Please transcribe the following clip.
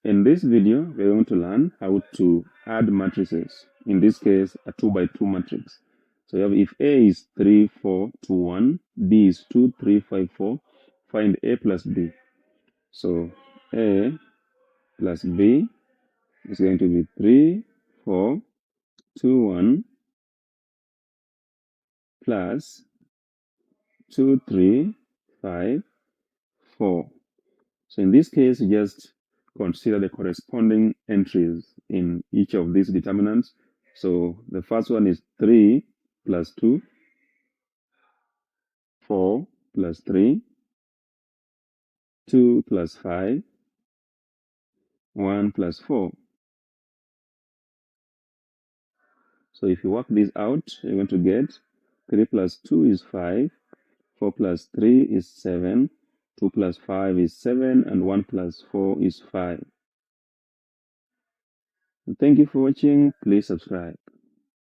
In this video, we're going to learn how to add matrices. In this case, a 2 by 2 matrix. So you have if A is 3, 4, 2, 1, B is 2, 3, 5, 4, find A plus B. So A plus B is going to be 3, 4, 2, 1 plus 2, 3, 5, 4. So in this case, just consider the corresponding entries in each of these determinants. So the first one is 3 plus 2, 4 plus 3, 2 plus 5, 1 plus 4. So if you work this out, you're going to get 3 plus 2 is 5, 4 plus 3 is 7, 2 plus 5 is 7, and 1 plus 4 is 5. And thank you for watching. Please subscribe.